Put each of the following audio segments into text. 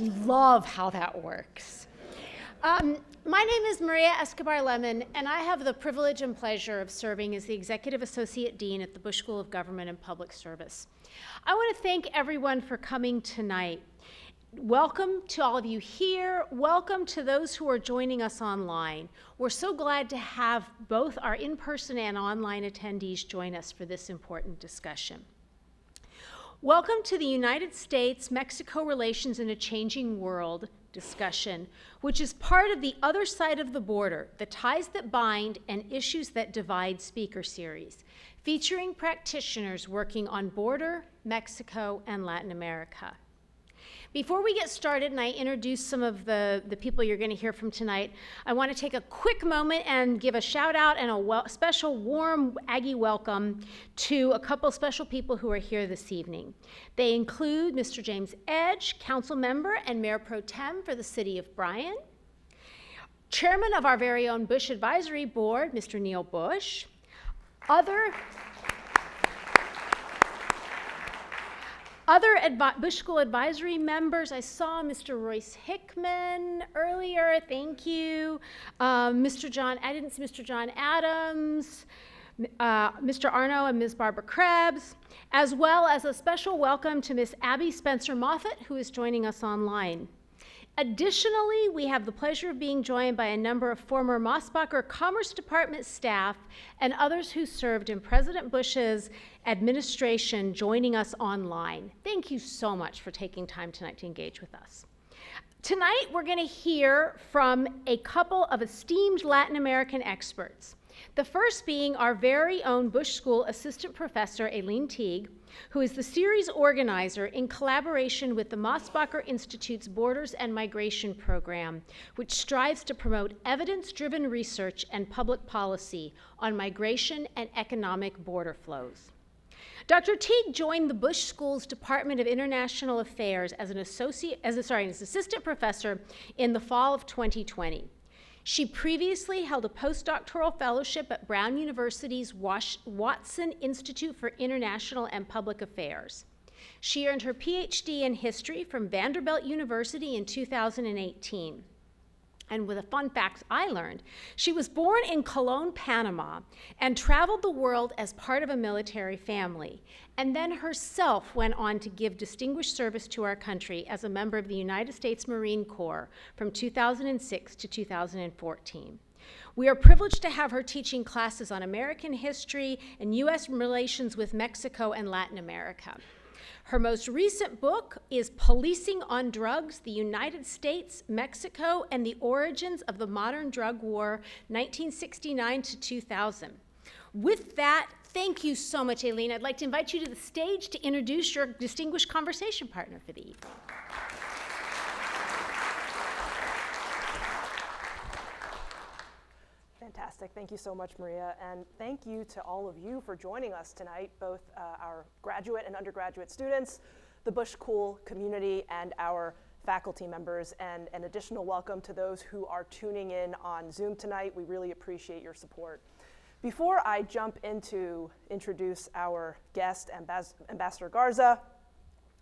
love how that works. My name is Maria Escobar-Lemon, and I have the privilege and pleasure of serving as the Executive Associate Dean at the Bush School of Government and Public Service. I want to thank everyone for coming tonight. Welcome to all of you here. Welcome to those who are joining us online. We're so glad to have both our in-person and online attendees join us for this important discussion. Welcome to the United States-Mexico Relations in a Changing World discussion, which is part of the Other Side of the Border, the Ties That Bind and Issues That Divide speaker series, featuring practitioners working on border, Mexico, and Latin America. Before we get started and I introduce some of the people you're going to hear from tonight, I want to take a quick moment and give a shout out and a special warm Aggie welcome to a couple special people who are here this evening. They include Mr. James Edge, Council Member and Mayor Pro Tem for the City of Bryan, Chairman of our very own Bush Advisory Board, Mr. Neil Bush, Other Bush School advisory members, I saw Mr. Royce Hickman earlier, thank you. I didn't see Mr. John Adams, Mr. Arno and Ms. Barbara Krebs, as well as a special welcome to Ms. Abby Spencer-Moffett, who is joining us online. Additionally, we have the pleasure of being joined by a number of former Mosbacher Commerce Department staff and others who served in President Bush's administration joining us online. Thank you so much for taking time tonight to engage with us. Tonight, we're going to hear from a couple of esteemed Latin American experts. The first being our very own Bush School Assistant Professor, Aileen Teague, who is the series organizer in collaboration with the Mosbacher Institute's Borders and Migration Program, which strives to promote evidence-driven research and public policy on migration and economic border flows. Dr. Teague joined the Bush School's Department of International Affairs as an assistant professor in the fall of 2020. She previously held a postdoctoral fellowship at Brown University's Watson Institute for International and Public Affairs. She earned her PhD in history from Vanderbilt University in 2018. And with a fun fact I learned, she was born in Colón, Panama, and traveled the world as part of a military family, and then herself went on to give distinguished service to our country as a member of the United States Marine Corps from 2006 to 2014. We are privileged to have her teaching classes on American history and U.S. relations with Mexico and Latin America. Her most recent book is Policing on Drugs, the United States, Mexico, and the Origins of the Modern Drug War, 1969 to 2000. With that, thank you so much, Aileen. I'd like to invite you to the stage to introduce your distinguished conversation partner for the evening. Fantastic. Thank you so much, Maria. And thank you to all of you for joining us tonight, both our graduate and undergraduate students, the Bush School community, and our faculty members. And an additional welcome to those who are tuning in on Zoom tonight. We really appreciate your support. Before I jump into introduce our guest, Ambassador Garza,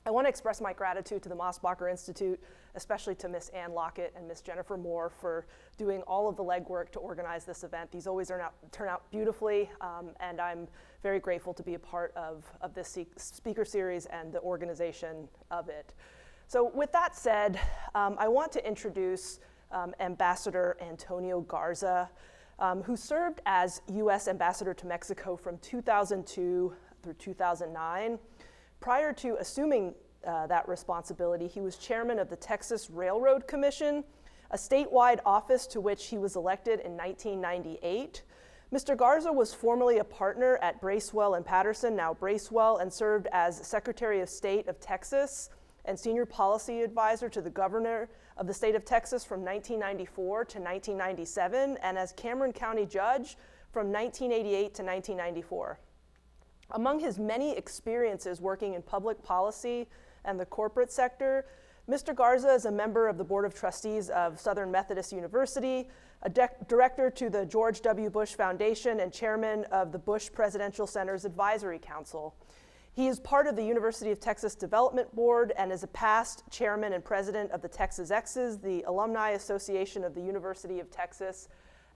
I want to express my gratitude to the Mosbacher Institute, especially to Miss Ann Lockett and Miss Jennifer Moore for doing all of the legwork to organize this event. These always turn out beautifully, and I'm very grateful to be a part of this speaker series and the organization of it. So with that said, I want to introduce Ambassador Antonio Garza, who served as U.S. Ambassador to Mexico from 2002 through 2009. Prior to assuming that responsibility, he was chairman of the Texas Railroad Commission, a statewide office to which he was elected in 1998. Mr. Garza was formerly a partner at Bracewell and Patterson, now Bracewell, and served as Secretary of State of Texas and Senior Policy Advisor to the Governor of the State of Texas from 1994 to 1997, and as Cameron County Judge from 1988 to 1994. Among his many experiences working in public policy and the corporate sector, Mr. Garza is a member of the Board of Trustees of Southern Methodist University, a director to the George W. Bush Foundation, and chairman of the Bush Presidential Center's Advisory Council. He is part of the University of Texas Development Board and is a past chairman and president of the Texas X's, the Alumni Association of the University of Texas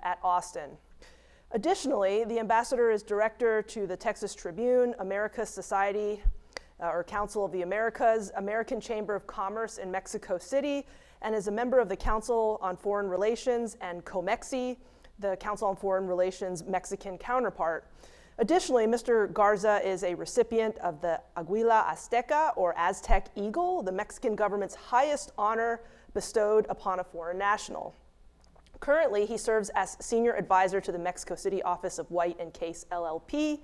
at Austin. Additionally, the ambassador is director to the Texas Tribune, America's Society, or Council of the Americas, American Chamber of Commerce in Mexico City, and is a member of the Council on Foreign Relations and COMEXI, the Council on Foreign Relations Mexican counterpart. Additionally, Mr. Garza is a recipient of the Aguila Azteca, or Aztec Eagle, the Mexican government's highest honor bestowed upon a foreign national. Currently, he serves as senior advisor to the Mexico City office of White & Case LLP,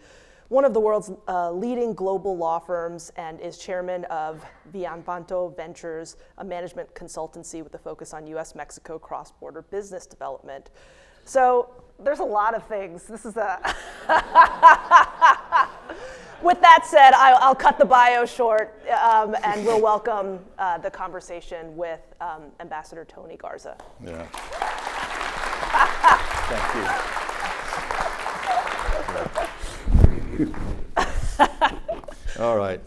one of the world's leading global law firms, and is chairman of Vianvanto Ventures, a management consultancy with a focus on US-Mexico cross-border business development. So there's a lot of things. This is a... With that said, I'll cut the bio short, and we'll welcome the conversation with Ambassador Tony Garza. Yeah. Thank you. All right.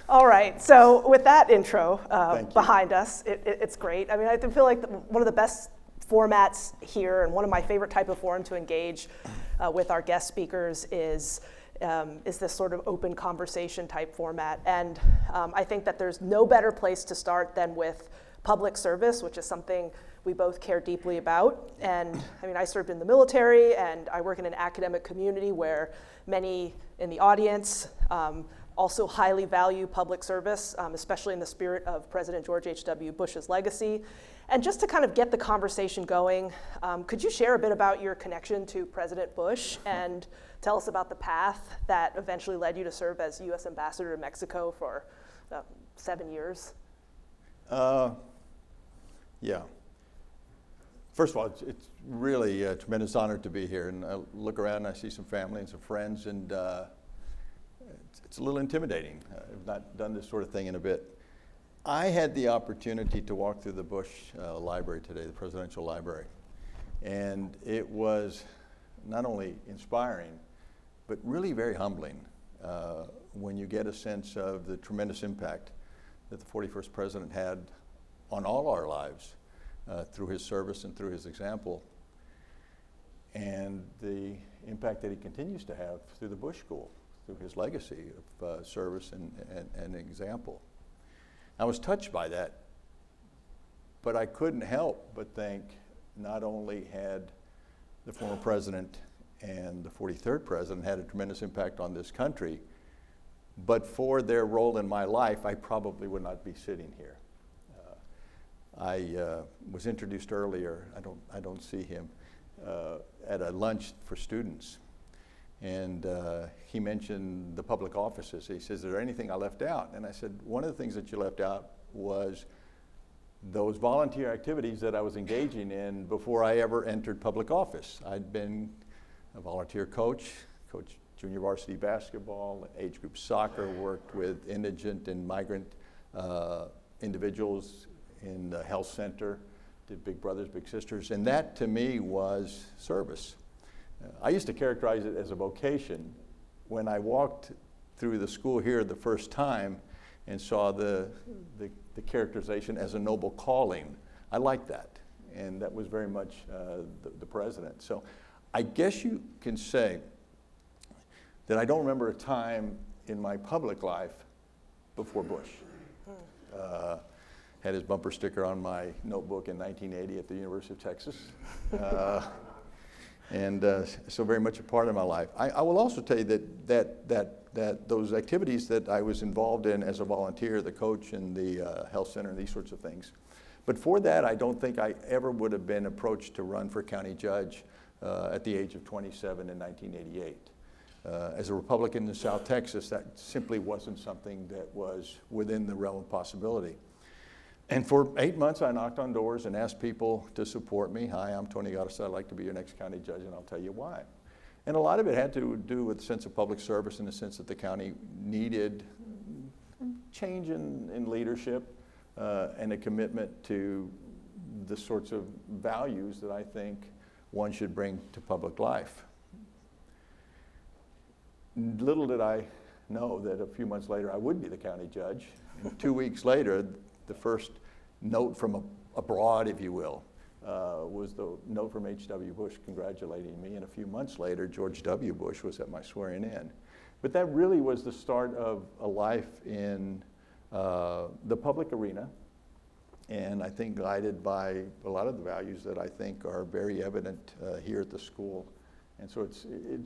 All right, so with that intro behind us, it's great. I mean, I feel like one of the best formats here, and one of my favorite type of forum to engage with our guest speakers is this sort of open conversation type format. And I think that there's no better place to start than with public service, which is something we both care deeply about. And I mean, I served in the military, and I work in an academic community where many in the audience also highly value public service, especially in the spirit of President George H.W. Bush's legacy. And just to kind of get the conversation going, could you share a bit about your connection to President Bush and tell us about the path that eventually led you to serve as U.S. Ambassador to Mexico for 7 years? Yeah. First of all, it's really a tremendous honor to be here. And I look around and I see some family and some friends, and it's a little intimidating. I've not done this sort of thing in a bit. I had the opportunity to walk through the Bush Library today, the Presidential Library. And it was not only inspiring, but really very humbling when you get a sense of the tremendous impact that the 41st President had on all our lives through his service and through his example, and the impact that he continues to have through the Bush School, through his legacy of service and example. I was touched by that, but I couldn't help but think not only had the former president and the 43rd president had a tremendous impact on this country, but for their role in my life, I probably would not be sitting here. I was introduced earlier, I don't see him, at a lunch for students. And he mentioned the public offices. He says, is there anything I left out? And I said, one of the things that you left out was those volunteer activities that I was engaging in before I ever entered public office. I'd been a volunteer coach, coached junior varsity basketball, age group soccer, worked with indigent and migrant individuals in the health center, did Big Brothers, Big Sisters, and that to me was service. I used to characterize it as a vocation. When I walked through the school here the first time and saw the characterization as a noble calling, I liked that, and that was very much the president. So I guess you can say that I don't remember a time in my public life before Bush. Had his bumper sticker on my notebook in 1980 at the University of Texas. And so very much a part of my life. I will also tell you that those activities that I was involved in as a volunteer, the coach and the health center and these sorts of things. But for that, I don't think I ever would have been approached to run for county judge at the age of 27 in 1988. As a Republican in South Texas, that simply wasn't something that was within the realm of possibility. And for 8 months, I knocked on doors and asked people to support me. Hi, I'm Tony Garza. I'd like to be your next county judge, and I'll tell you why. And a lot of it had to do with the sense of public service in the sense that the county needed change in leadership and a commitment to the sorts of values that I think one should bring to public life. little did I know that a few months later I would be the county judge. And 2 weeks later, the first note from abroad, if you will, was the note from H.W. Bush congratulating me. And a few months later, George W. Bush was at my swearing in. But that really was the start of a life in the public arena, and I think guided by a lot of the values that I think are very evident here at the school. And so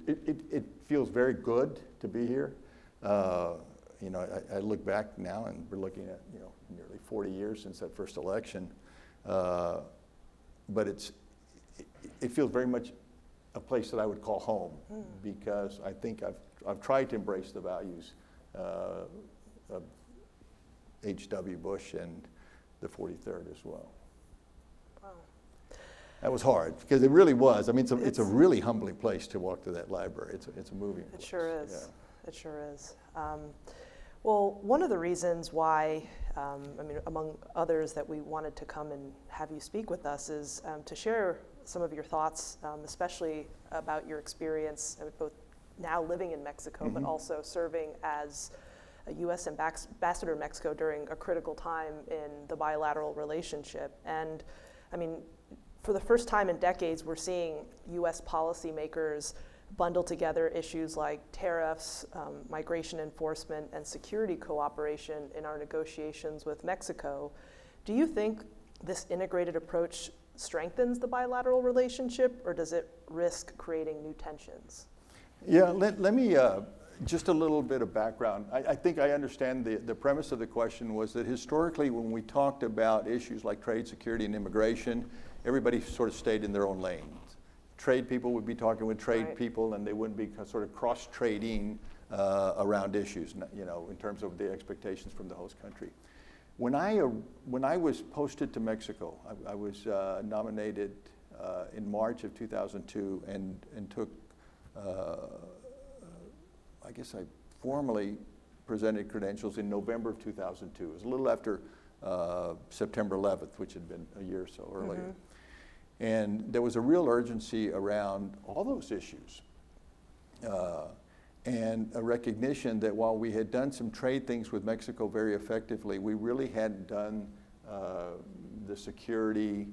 it feels very good to be here. You know, I look back now, and we're looking at, you know, nearly 40 years since that first election. But it feels very much a place that I would call home, because I think I've tried to embrace the values of H.W. Bush and the 43rd as well. Wow. That was hard, because it really was. I mean, it's a really humbling place to walk to that library. It's a moving place. It sure is. Yeah. It sure is. Well, one of the reasons why, I mean, among others that we wanted to come and have you speak with us is to share some of your thoughts, especially about your experience, both now living in Mexico, but also serving as a U.S. ambassador in Mexico during a critical time in the bilateral relationship. And I mean, for the first time in decades, we're seeing U.S. policymakers bundle together issues like tariffs, migration enforcement, and security cooperation in our negotiations with Mexico. Do you think this integrated approach strengthens the bilateral relationship, or does it risk creating new tensions? Yeah, let me, just a little bit of background. I think I understand the premise of the question was that historically when we talked about issues like trade, security, and immigration, everybody sort of stayed in their own lane. Trade people would be talking with trade people, and they wouldn't be sort of cross-trading around issues, you know, in terms of the expectations from the host country. When I was posted to Mexico, I was nominated in March of 2002 and took, I guess I formally presented credentials in November of 2002. It was a little after September 11th, which had been a year or so earlier. And there was a real urgency around all those issues. And a recognition that while we had done some trade things with Mexico very effectively, we really hadn't done the security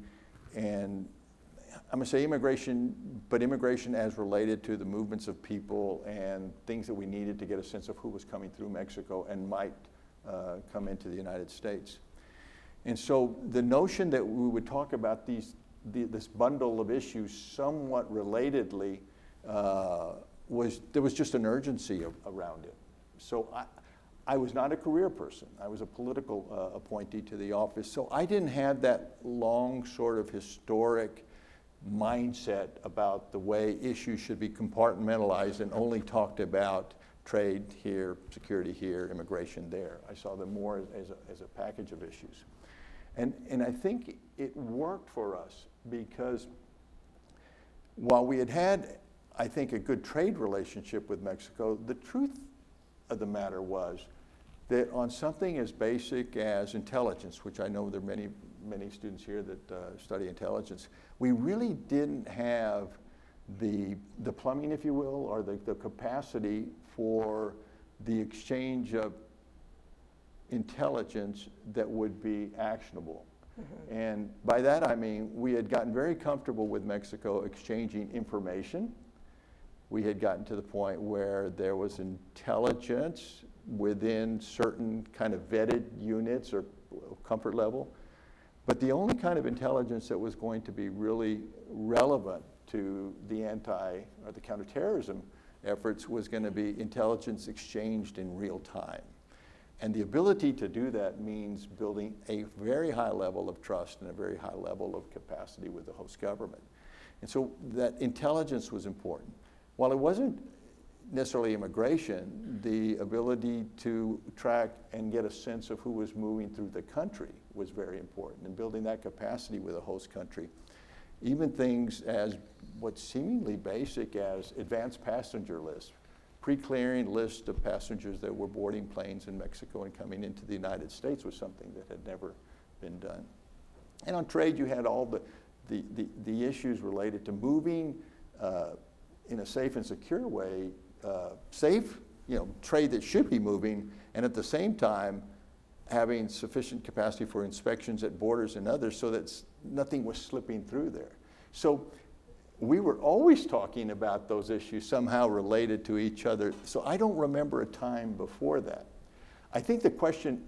and, I'm going to say immigration, but immigration as related to the movements of people and things that we needed to get a sense of who was coming through Mexico and might come into the United States. And so the notion that we would talk about this bundle of issues somewhat relatedly, there was just an urgency around it. So I was not a career person. I was a political appointee to the office. So I didn't have that long sort of historic mindset about the way issues should be compartmentalized and only talked about trade here, security here, immigration there. I saw them more as a package of issues. And I think it worked for us because while we had, I think, a good trade relationship with Mexico, the truth of the matter was that on something as basic as intelligence, which I know there are many students here that study intelligence, we really didn't have the plumbing, if you will, or the capacity for the exchange of intelligence that would be actionable. And by that I mean we had gotten very comfortable with Mexico exchanging information. We had gotten to the point where there was intelligence within certain kind of vetted units or comfort level. But the only kind of intelligence that was going to be really relevant to the or the counterterrorism efforts was going to be intelligence exchanged in real time. And the ability to do that means building a very high level of trust and a very high level of capacity with the host government. And so that intelligence was important. While it wasn't necessarily immigration, the ability to track and get a sense of who was moving through the country was very important, and building that capacity with a host country. Even things as what's seemingly basic as advanced passenger lists, pre-clearing lists of passengers that were boarding planes in Mexico and coming into the United States was something that had never been done. And on trade, you had all the issues related to moving in a safe and secure way safe, trade that should be moving, and at the same time having sufficient capacity for inspections at borders and others so that nothing was slipping through there. So we were always talking about those issues somehow related to each other. So I don't remember a time before that. I think the question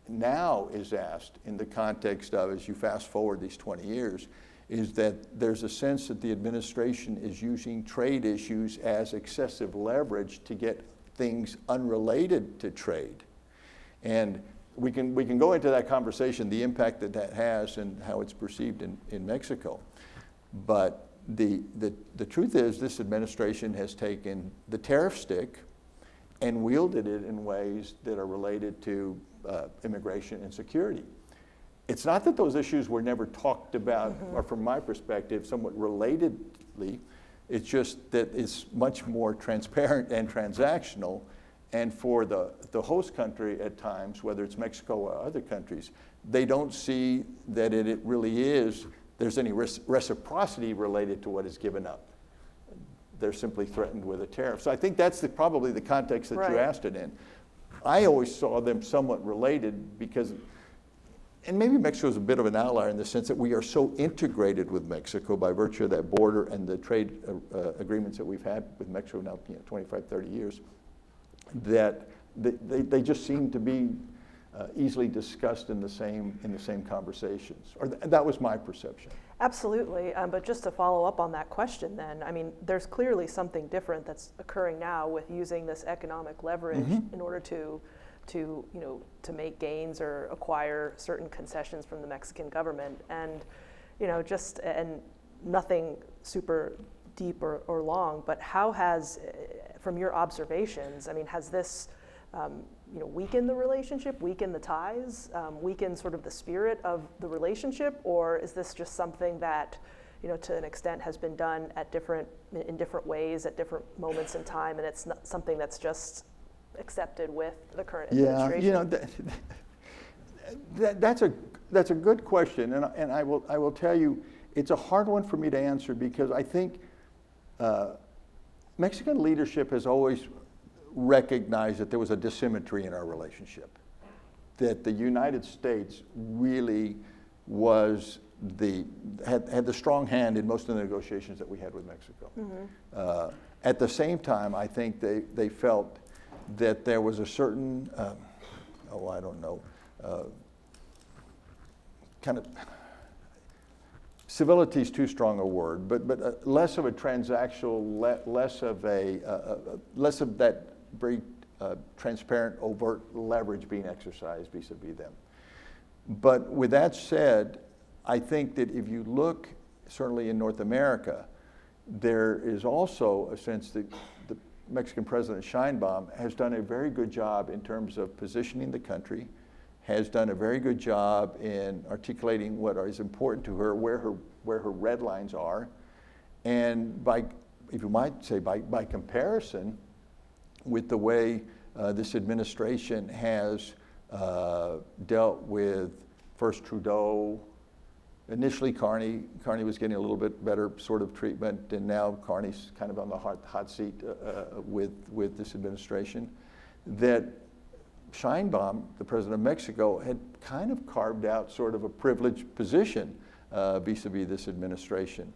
now is asked in the context of, as you fast forward these 20 years, is that there's a sense that the administration is using trade issues as excessive leverage to get things unrelated to trade. And we can go into that conversation, the impact that that has and how it's perceived in Mexico. But the truth is this administration has taken the tariff stick and wielded it in ways that are related to immigration and security. It's not that those issues were never talked about, or from my perspective, somewhat relatedly. It's just that it's much more transparent and transactional. And for the host country at times, whether it's Mexico or other countries, they don't see that it really is, there's any reciprocity related to what is given up. They're simply threatened with a tariff. So I think that's probably the context that you asked it in. I always saw them somewhat related because, and maybe Mexico is a bit of an outlier in the sense that we are so integrated with Mexico by virtue of that border and the trade agreements that we've had with Mexico now 25, 30 years, that they just seem to be easily discussed in the same conversations. Or that was my perception. Absolutely, but just to follow up on that question then, I mean, there's clearly something different that's occurring now with using this economic leverage in order to make gains or acquire certain concessions from the Mexican government. And, and nothing super deep or long, but how has, from your observations, I mean, has this weakened the relationship, weakened the ties, weakened sort of the spirit of the relationship, or is this just something that, to an extent has been done in different ways at different moments in time, and it's not something that's just accepted with the current administration? That's a good question, and I will tell you, it's a hard one for me to answer because I think Mexican leadership has always recognized that there was a dissymmetry in our relationship, that the United States really had the strong hand in most of the negotiations that we had with Mexico. At the same time, I think they felt that there was a certain, kind of, civility is too strong a word, but less of a transactional, less of that very transparent, overt leverage being exercised vis-a-vis them. But with that said, I think that if you look, certainly in North America, there is also a sense that the Mexican President Sheinbaum has done a very good job in terms of positioning the country, has done a very good job in articulating what is important to her, where her red lines are, and if you might say, by comparison with the way this administration has dealt with first Trudeau, initially Carney was getting a little bit better sort of treatment, and now Carney's kind of on the hot seat with this administration, that Sheinbaum, the president of Mexico, had kind of carved out sort of a privileged position vis-a-vis this administration.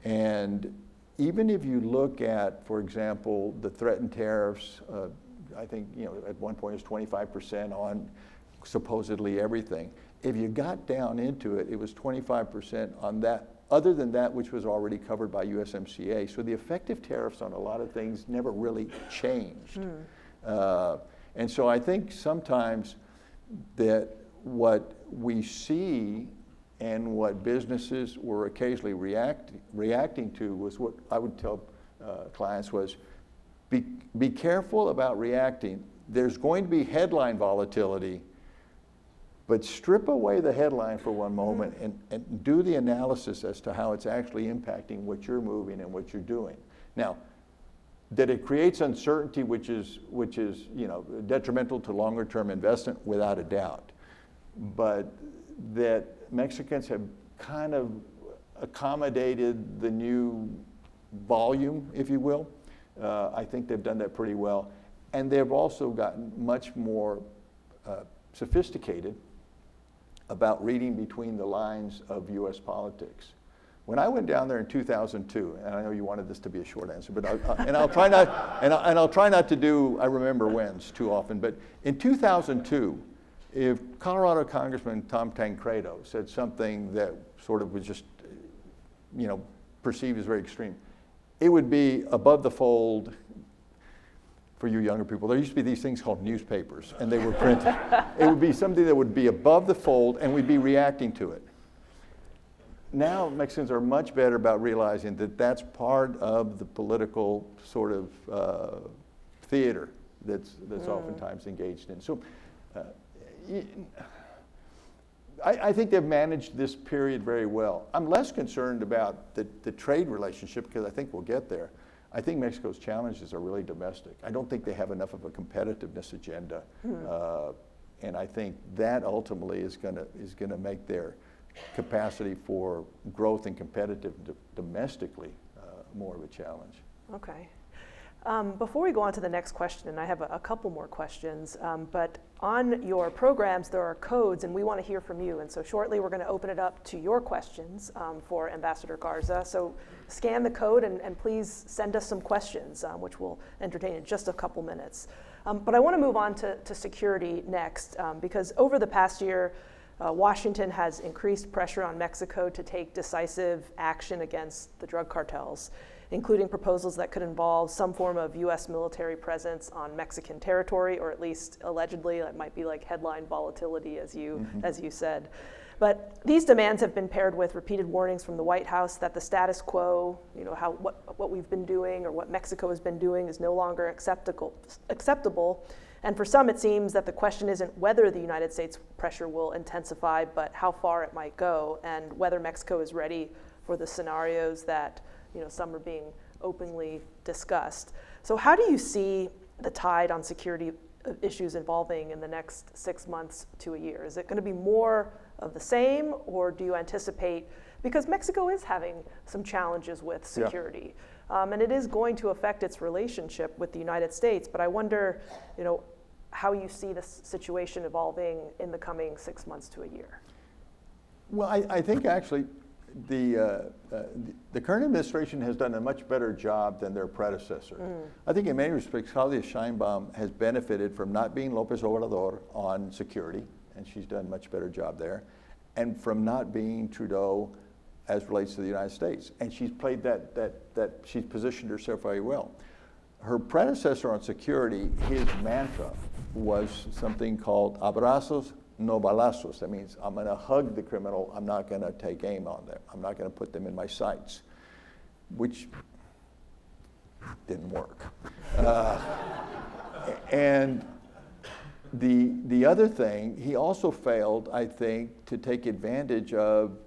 And even if you look at, for example, the threatened tariffs, I think at one point it was 25% on supposedly everything. If you got down into it, it was 25% on that, other than that which was already covered by USMCA. So the effective tariffs on a lot of things never really changed. And so I think sometimes that what we see and what businesses were occasionally reacting to was what I would tell clients was, be careful about reacting. There's going to be headline volatility, but strip away the headline for one moment and do the analysis as to how it's actually impacting what you're moving and what you're doing. Now, that it creates uncertainty, which is detrimental to longer term investment, without a doubt. But that Mexicans have kind of accommodated the new volume, if you will, I think they've done that pretty well. And they've also gotten much more sophisticated about reading between the lines of U.S. politics. When I went down there in 2002, and I know you wanted this to be a short answer, but I'll try not, and I'll try not to do I remember whens too often. But in 2002, if Colorado Congressman Tom Tancredo said something that sort of was just, perceived as very extreme, it would be above the fold. For you younger people, there used to be these things called newspapers, and they were printed. It would be something that would be above the fold, and we'd be reacting to it. Now Mexicans are much better about realizing that that's part of the political sort of theater that's oftentimes engaged in. So I think they've managed this period very well. I'm less concerned about the trade relationship, because I think we'll get there. I think Mexico's challenges are really domestic. I don't think they have enough of a competitiveness agenda, and I think that ultimately is going to make their capacity for growth and competitive domestically more of a challenge. Okay. Before we go on to the next question, and I have a couple more questions, but on your programs there are codes, and we want to hear from you. And so shortly we're going to open it up to your questions for Ambassador Garza. So scan the code and please send us some questions, which we'll entertain in just a couple minutes. But I want to move on to security next, because over the past year, Washington has increased pressure on Mexico to take decisive action against the drug cartels, including proposals that could involve some form of U.S. military presence on Mexican territory, or at least allegedly. That might be like headline volatility, as you said. But these demands have been paired with repeated warnings from the White House that the status quo, what we've been doing or what Mexico has been doing is no longer acceptable. And for some, it seems that the question isn't whether the United States pressure will intensify, but how far it might go, and whether Mexico is ready for the scenarios that some are being openly discussed. So how do you see the tide on security issues evolving in the next 6 months to a year? Is it going to be more of the same, or do you anticipate, because Mexico is having some challenges with security, and it is going to affect its relationship with the United States, but I wonder, how you see this situation evolving in the coming 6 months to a year? Well, I think actually the current administration has done a much better job than their predecessor. I think in many respects, Claudia Sheinbaum has benefited from not being López Obrador on security, and she's done a much better job there, and from not being Trudeau as relates to the United States. And she's played she's positioned herself very well. Her predecessor on security, his mantra was something called abrazos, no balazos. That means I'm going to hug the criminal, I'm not going to take aim on them. I'm not going to put them in my sights, which didn't work. And the other thing, he also failed, I think, to take advantage of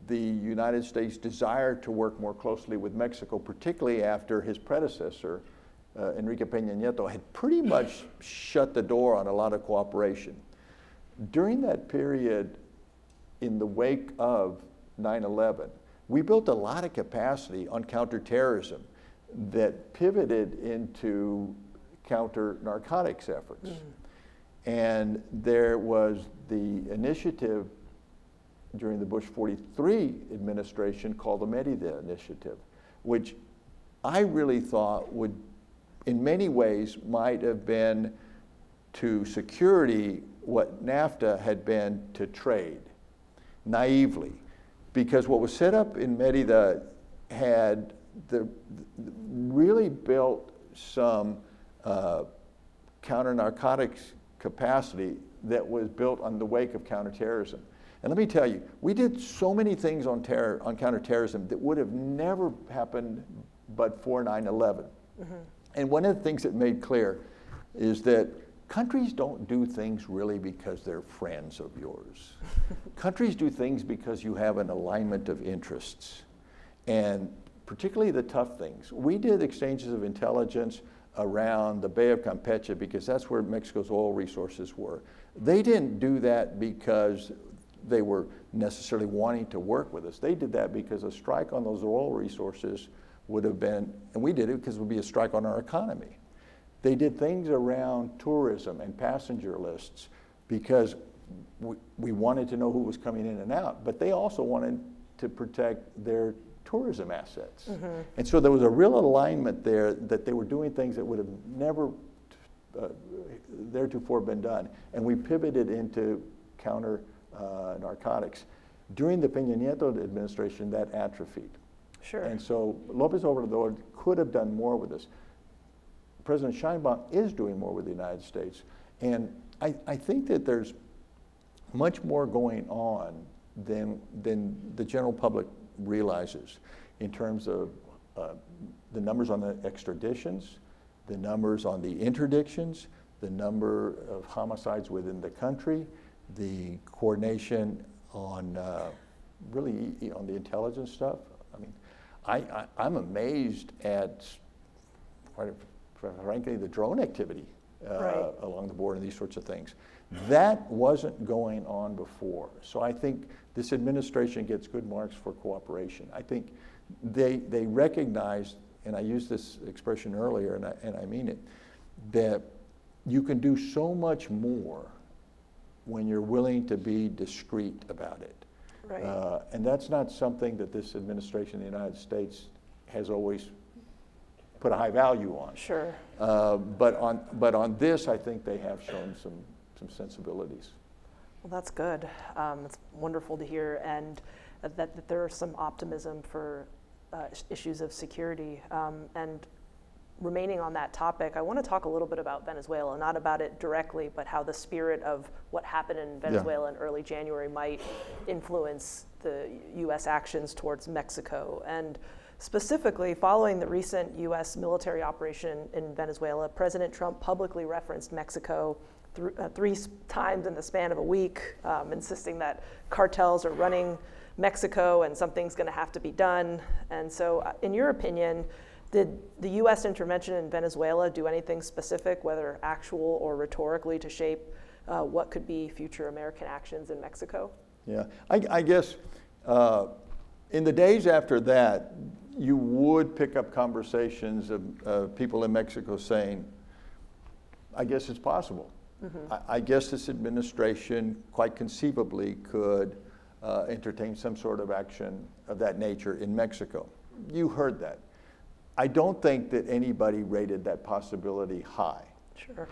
the United States' desire to work more closely with Mexico, particularly after his predecessor, Enrique Peña Nieto, had pretty much shut the door on a lot of cooperation. During that period, in the wake of 9/11, we built a lot of capacity on counterterrorism that pivoted into counter-narcotics efforts. And there was the initiative during the Bush 43 administration called the Mérida Initiative, which I really thought would, in many ways, might have been to security what NAFTA had been to trade, naively. Because what was set up in Mérida had really built some counter-narcotics capacity that was built on the wake of counterterrorism. And let me tell you, we did so many things on counterterrorism that would have never happened but for 9/11. And one of the things it made clear is that countries don't do things really because they're friends of yours. Countries do things because you have an alignment of interests, and particularly the tough things. We did exchanges of intelligence around the Bay of Campeche because that's where Mexico's oil resources were. They didn't do that because they were necessarily wanting to work with us. They did that because a strike on those oil resources would have been, and we did it because it would be a strike on our economy. They did things around tourism and passenger lists because we wanted to know who was coming in and out, but they also wanted to protect their tourism assets. And so there was a real alignment there that they were doing things that would have never theretofore been done. And we pivoted into counter narcotics. During the Peña Nieto administration, that atrophied. Sure. And so López Obrador could have done more with this. President Sheinbaum is doing more with the United States. And I think that there's much more going on than the general public realizes in terms of the numbers on the extraditions, the numbers on the interdictions, the number of homicides within the country, the coordination on really on the intelligence stuff. I mean, I'm amazed at, quite frankly, the drone activity along the border and these sorts of things. That wasn't going on before. So I think this administration gets good marks for cooperation. I think they recognize, and I used this expression earlier, and I mean it, that you can do so much more when you're willing to be discreet about it. Right. And that's not something that this administration in the United States has always put a high value on. Sure. But on this, I think they have shown some sensibilities. Well, that's good. It's wonderful to hear, and that there is some optimism for issues of security. And remaining on that topic, I want to talk a little bit about Venezuela, not about it directly, but how the spirit of what happened in Venezuela in early January might influence the U.S. actions towards Mexico. And specifically, following the recent U.S. military operation in Venezuela, President Trump publicly referenced Mexico three times in the span of a week, insisting that cartels are running Mexico and something's going to have to be done. And so, in your opinion, did the U.S. intervention in Venezuela do anything specific, whether actual or rhetorically, to shape what could be future American actions in Mexico? Yeah, I guess in the days after that, you would pick up conversations of people in Mexico saying, I guess it's possible. I guess this administration quite conceivably could entertain some sort of action of that nature in Mexico. You heard that. I don't think that anybody rated that possibility high. Sure.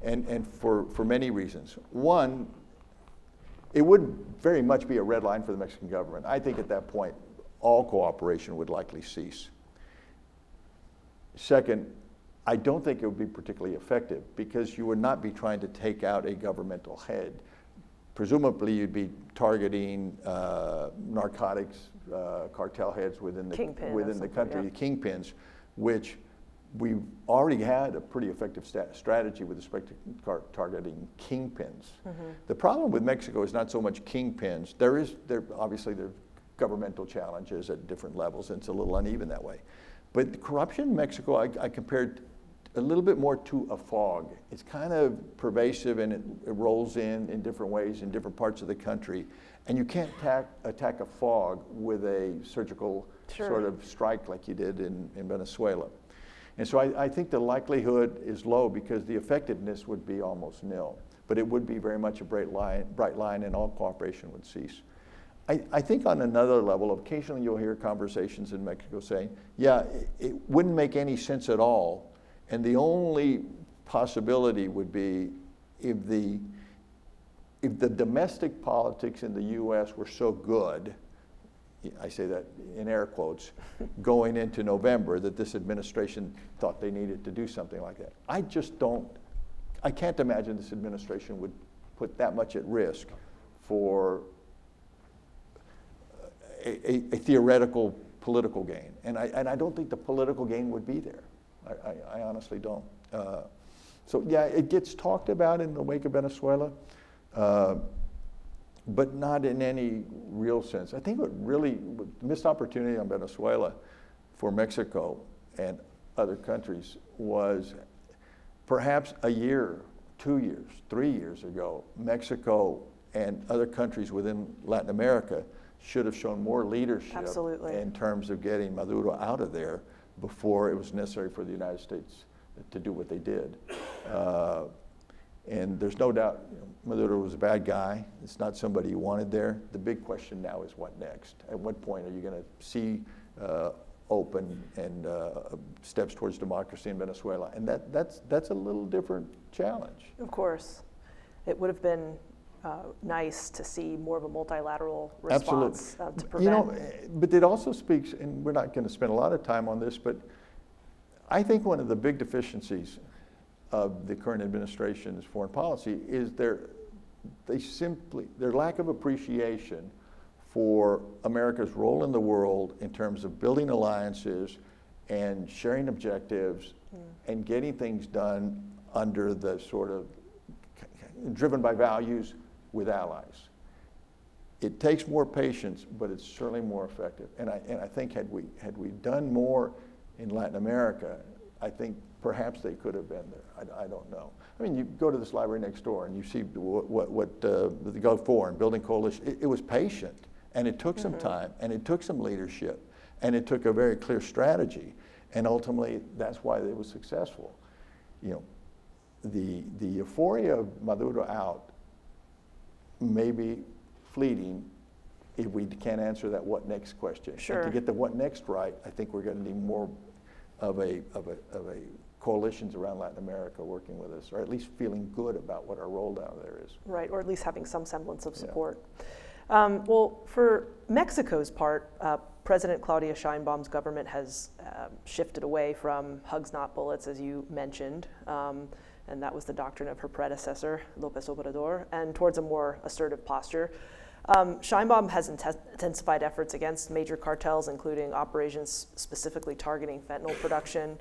And for many reasons. One, it would very much be a red line for the Mexican government. I think at that point, all cooperation would likely cease. Second, I don't think it would be particularly effective because you would not be trying to take out a governmental head. Presumably, you'd be targeting narcotics cartel heads within the country, yeah. Kingpins, which we've already had a pretty effective strategy with respect to targeting kingpins. The problem with Mexico is not so much kingpins. Obviously there are governmental challenges at different levels, and it's a little uneven that way. But the corruption in Mexico, I compared a little bit more to a fog. It's kind of pervasive, and it rolls in different ways in different parts of the country. And you can't attack a fog with a surgical sort of strike like you did in Venezuela. And so I think the likelihood is low because the effectiveness would be almost nil. But it would be very much a bright line, and all cooperation would cease. I think on another level, occasionally you'll hear conversations in Mexico saying, yeah, it wouldn't make any sense at all. And the only possibility would be if the domestic politics in the U.S. were so good, I say that in air quotes, going into November, that this administration thought they needed to do something like that. I can't imagine this administration would put that much at risk for a theoretical political gain. And I don't think the political gain would be there. I honestly don't. So yeah, it gets talked about in the wake of Venezuela, but not in any real sense. I think the missed opportunity on Venezuela for Mexico and other countries was perhaps a year, 2 years, 3 years ago, Mexico and other countries within Latin America should have shown more leadership Absolutely. in terms of getting Maduro out of there before it was necessary for the United States to do what they did. And there's no doubt, Maduro was a bad guy. It's not somebody you wanted there. The big question now is what next? At what point are you going to see open and steps towards democracy in Venezuela? And that's a little different challenge. Of course. It would have been nice to see more of a multilateral response to prevent. But it also speaks, and we're not going to spend a lot of time on this, but I think one of the big deficiencies of the current administration's foreign policy is their lack of appreciation for America's role in the world in terms of building alliances and sharing objectives and getting things done under the sort of driven by values with allies. It takes more patience, but it's certainly more effective. And I think had we done more in Latin America, I think perhaps they could have been there. I don't know. I mean, you go to this library next door and you see what the Gulf War and building coalition. It was patient, and it took some time, and it took some leadership, and it took a very clear strategy, and ultimately that's why it was successful. The euphoria of Maduro out may be fleeting if we can't answer that what next question. Sure. And to get the what next right, I think we're going to need more of a coalitions around Latin America working with us, or at least feeling good about what our role down there is. Right, or at least having some semblance of support. Yeah. Well, for Mexico's part, President Claudia Sheinbaum's government has shifted away from hugs not bullets, as you mentioned, and that was the doctrine of her predecessor, López Obrador, and towards a more assertive posture. Sheinbaum has intensified efforts against major cartels, including operations specifically targeting fentanyl production.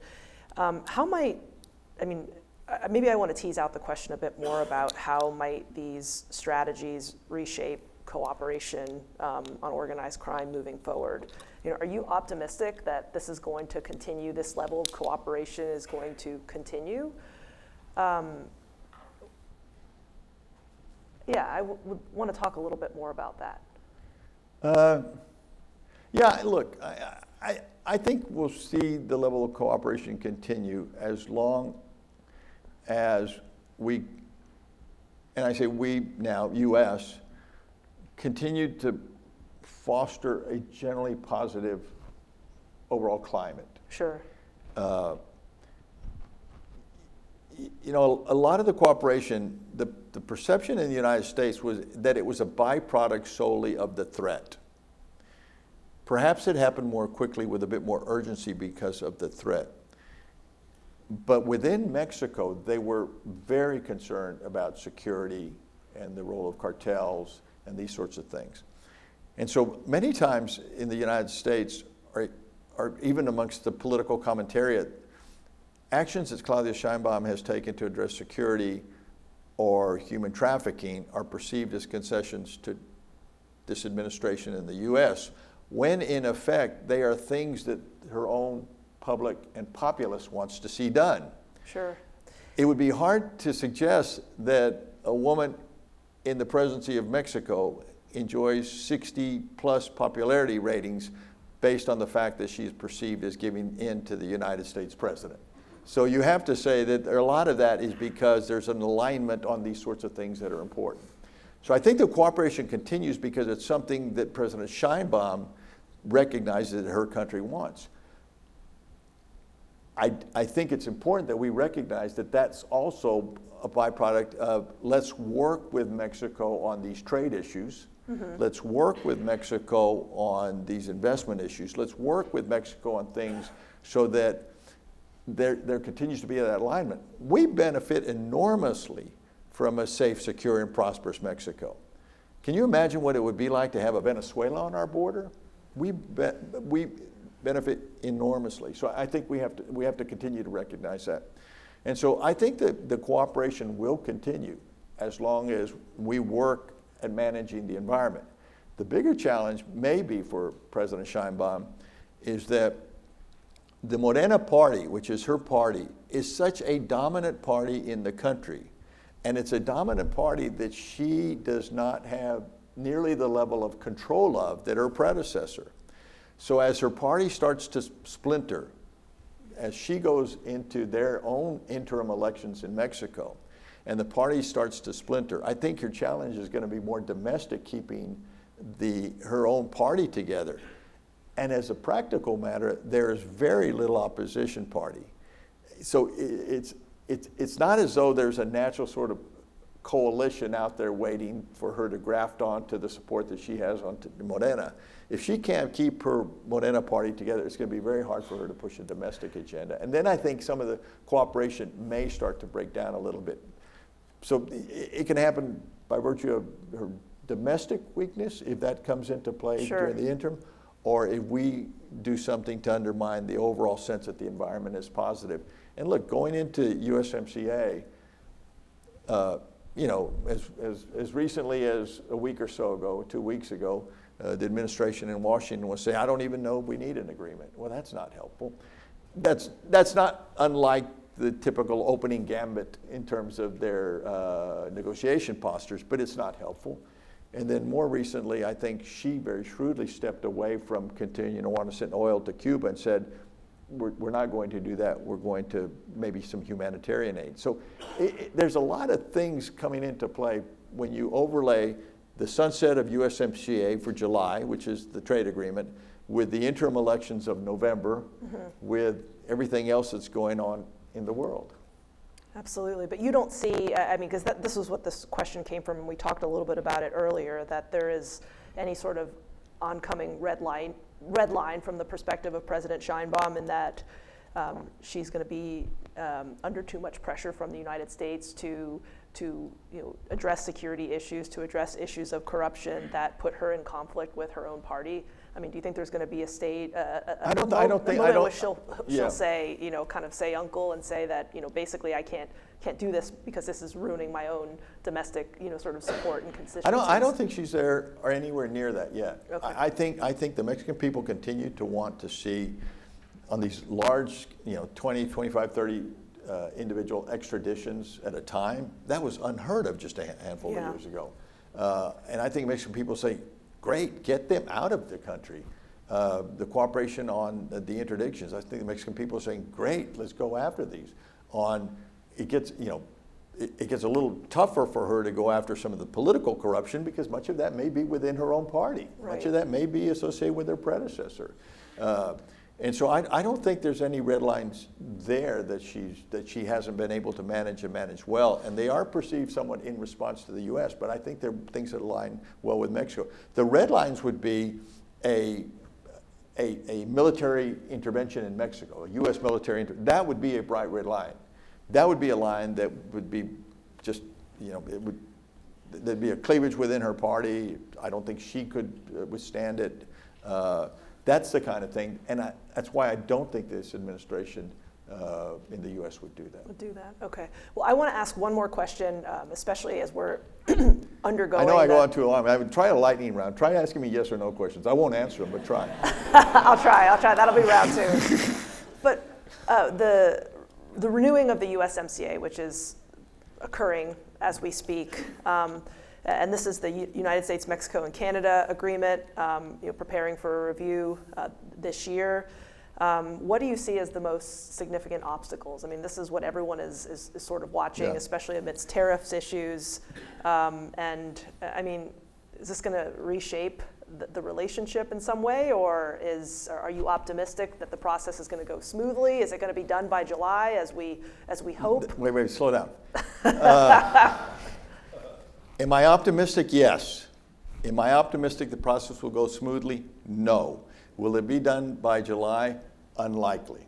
Maybe I want to tease out the question a bit more about how might these strategies reshape cooperation on organized crime moving forward? Are you optimistic that this is going to continue, this level of cooperation is going to continue? I would want to talk a little bit more about that. Look, I think we'll see the level of cooperation continue as long as we, and I say we now, U.S., continue to foster a generally positive overall climate. Sure. A lot of the cooperation, the perception in the United States was that it was a byproduct solely of the threat. Perhaps it happened more quickly with a bit more urgency because of the threat. But within Mexico, they were very concerned about security and the role of cartels and these sorts of things. And so many times in the United States, or even amongst the political commentariat, actions that Claudia Sheinbaum has taken to address security or human trafficking are perceived as concessions to this administration in the U.S., when in effect they are things that her own public and populace wants to see done. Sure. It would be hard to suggest that a woman in the presidency of Mexico enjoys 60+ popularity ratings based on the fact that she's perceived as giving in to the United States president. So you have to say that a lot of that is because there's an alignment on these sorts of things that are important. So I think the cooperation continues because it's something that President Sheinbaum recognizes that her country wants. I think it's important that we recognize that that's also a byproduct of let's work with Mexico on these trade issues. Mm-hmm. Let's work with Mexico on these investment issues. Let's work with Mexico on things so that there continues to be that alignment. We benefit enormously from a safe, secure, and prosperous Mexico. Can you imagine what it would be like to have a Venezuela on our border? We benefit enormously. So I think we have to continue to recognize that. And so I think that the cooperation will continue as long as we work at managing the environment. The bigger challenge maybe for President Sheinbaum is that the Morena party, which is her party, is such a dominant party in the country. And it's a dominant party that she does not have nearly the level of control of that her predecessor. So as her party starts to splinter, as she goes into their own interim elections in Mexico, and the party starts to splinter, I think your challenge is going to be more domestic, keeping her own party together. And as a practical matter, there's very little opposition party. So it's not as though there's a natural sort of coalition out there waiting for her to graft onto the support that she has on Morena. If she can't keep her Morena party together, it's going to be very hard for her to push a domestic agenda. And then I think some of the cooperation may start to break down a little bit. So it can happen by virtue of her domestic weakness, if that comes into play during the interim, or if we do something to undermine the overall sense that the environment is positive. And look, going into USMCA, you know, as recently as a week or so ago, 2 weeks ago, the administration in Washington was saying, I don't even know if we need an agreement. Well, that's not helpful. That's not unlike the typical opening gambit in terms of their negotiation postures, but it's not helpful. And then more recently, I think she very shrewdly stepped away from continuing to want to send oil to Cuba and said, we're not going to do that. We're going to maybe some humanitarian aid. So there's a lot of things coming into play when you overlay the sunset of USMCA for July, which is the trade agreement, with the interim elections of November, with everything else that's going on in the world. Absolutely, but you don't see, I mean, because this is what this question came from, and we talked a little bit about it earlier, that there is any sort of oncoming red line from the perspective of President Sheinbaum, in that she's going to be under too much pressure from the United States to address security issues, to address issues of corruption that put her in conflict with her own party. I mean, do you think there's going to be a moment where she'll say, kind of say uncle and say that, basically I can't do this because this is ruining my own domestic, sort of support and consistency? I don't think she's there or anywhere near that yet. Okay. I think the Mexican people continue to want to see on these large, 20, 25, 30 individual extraditions at a time. That was unheard of just a handful of years ago. And I think Mexican people say, great, get them out of the country. The cooperation on the interdictions, I think the Mexican people are saying, great, let's go after these. It gets a little tougher for her to go after some of the political corruption because much of that may be within her own party. Right. Much of that may be associated with her predecessor. And so I don't think there's any red lines there that she hasn't been able to manage and manage well. And they are perceived somewhat in response to the U.S., but I think they're things that align well with Mexico. The red lines would be a military intervention in Mexico, a U.S. military that would be a bright red line. That would be a line that would be just, there'd be a cleavage within her party. I don't think she could withstand it. That's the kind of thing, and that's why I don't think this administration in the U.S. would do that. Would do that, okay. Well, I want to ask one more question, especially as we're undergoing. I know I go on too long. I would try a lightning round. Try asking me yes or no questions. I won't answer them, but try. I'll try. That'll be round 2. But the renewing of the USMCA, which is occurring as we speak, and this is the United States, Mexico, and Canada agreement, preparing for a review this year. What do you see as the most significant obstacles? I mean, this is what everyone is sort of watching, especially amidst tariffs issues. And I mean, is this going to reshape the relationship in some way, or are you optimistic that the process is going to go smoothly? Is it going to be done by July as we hope? Wait, slow down. Am I optimistic? Yes. Am I optimistic the process will go smoothly? No. Will it be done by July? Unlikely.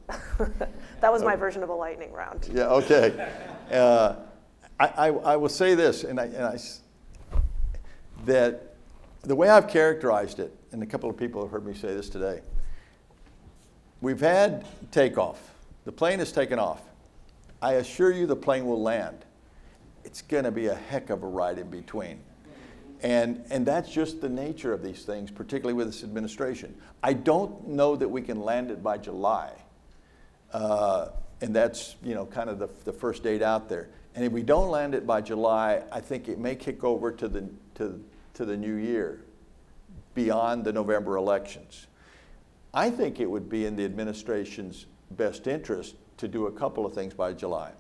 That was my version of a lightning round. Yeah, okay. I will say this, that the way I've characterized it, and a couple of people have heard me say this today, we've had takeoff. The plane has taken off. I assure you the plane will land. It's going to be a heck of a ride in between. And that's just the nature of these things, particularly with this administration. I don't know that we can land it by July. And that's kind of the first date out there. And if we don't land it by July, I think it may kick over to to the new year beyond the November elections. I think it would be in the administration's best interest to do a couple of things by July.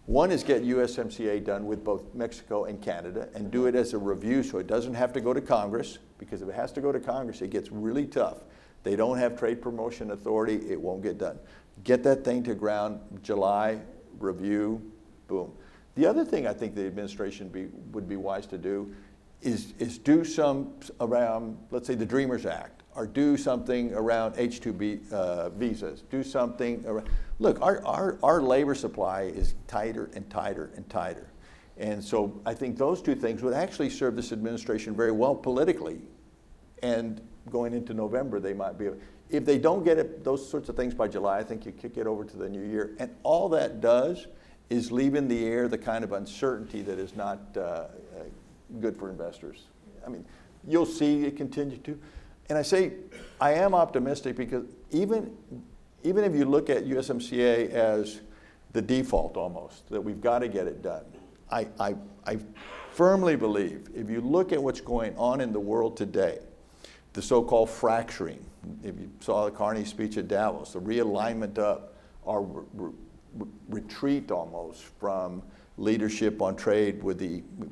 One is get USMCA done with both Mexico and Canada and do it as a review so it doesn't have to go to Congress, because if it has to go to Congress, it gets really tough. They don't have trade promotion authority, it won't get done. Get that thing to ground, July, review, boom. The other thing I think the administration would be wise to do is do some around, let's say, the Dreamers Act, or do something around H-2B visas, do something around, look, our labor supply is tighter and tighter and tighter. And so I think those two things would actually serve this administration very well politically. And going into November, they might be, if they don't get it, those sorts of things by July, I think you kick it over to the new year. And all that does is leave in the air the kind of uncertainty that is not good for investors. I mean, you'll see it continue to. And I say, I am optimistic because even if you look at USMCA as the default almost, that we've got to get it done, I firmly believe if you look at what's going on in the world today, the so-called fracturing, if you saw the Carney speech at Davos, the realignment up, our retreat almost from leadership on trade with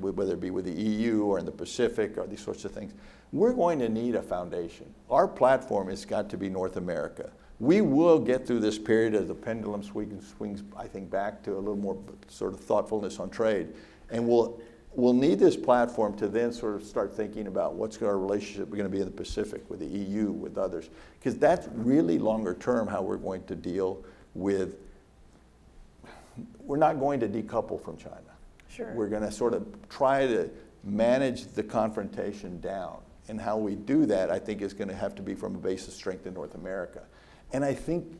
whether it be with the EU or in the Pacific or these sorts of things, we're going to need a foundation. Our platform has got to be North America. We will get through this period as the pendulum swings, I think, back to a little more sort of thoughtfulness on trade. And we'll need this platform to then sort of start thinking about what's our relationship going to be in the Pacific, with the EU, with others. Because that's really longer term how we're going to deal with, we're not going to decouple from China. Sure. We're going to sort of try to manage the confrontation down. And how we do that, I think, is going to have to be from a base of strength in North America. And I think,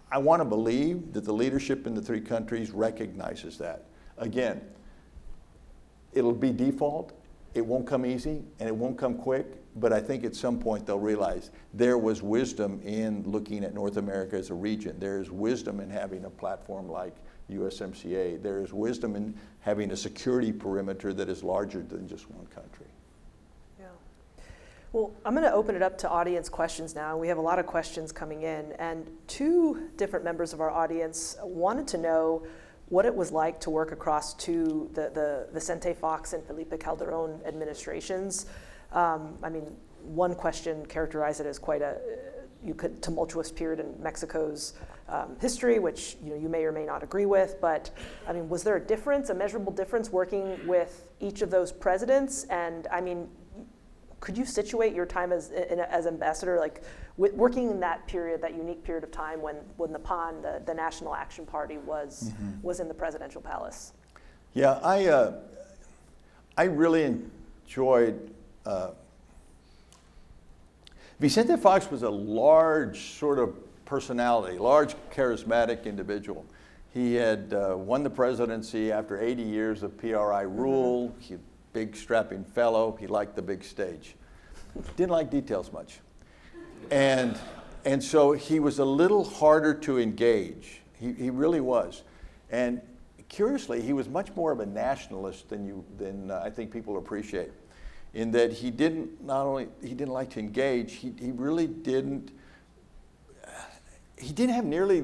I want to believe that the leadership in the three countries recognizes that. Again, it'll be default, it won't come easy, and it won't come quick, but I think at some point they'll realize there was wisdom in looking at North America as a region. There is wisdom in having a platform like USMCA. There is wisdom in having a security perimeter that is larger than just one country. Well, I'm going to open it up to audience questions now. We have a lot of questions coming in, and two different members of our audience wanted to know what it was like to work across the Vicente Fox and Felipe Calderón administrations. I mean, one question characterized it as quite a tumultuous period in Mexico's history, which you may or may not agree with. But I mean, was there a difference, a measurable difference, working with each of those presidents? And I mean, could you situate your time as ambassador, like working in that period, that unique period of time when the PAN, the National Action Party, was in the presidential palace? Yeah, I really enjoyed. Vicente Fox was a large sort of personality, large charismatic individual. He had won the presidency after 80 years of PRI rule. Big strapping fellow, he liked the big stage. Didn't like details much. And so he was a little harder to engage. He really was. And curiously, he was much more of a nationalist than I think people appreciate. In that he didn't like to engage, he really didn't, he didn't have nearly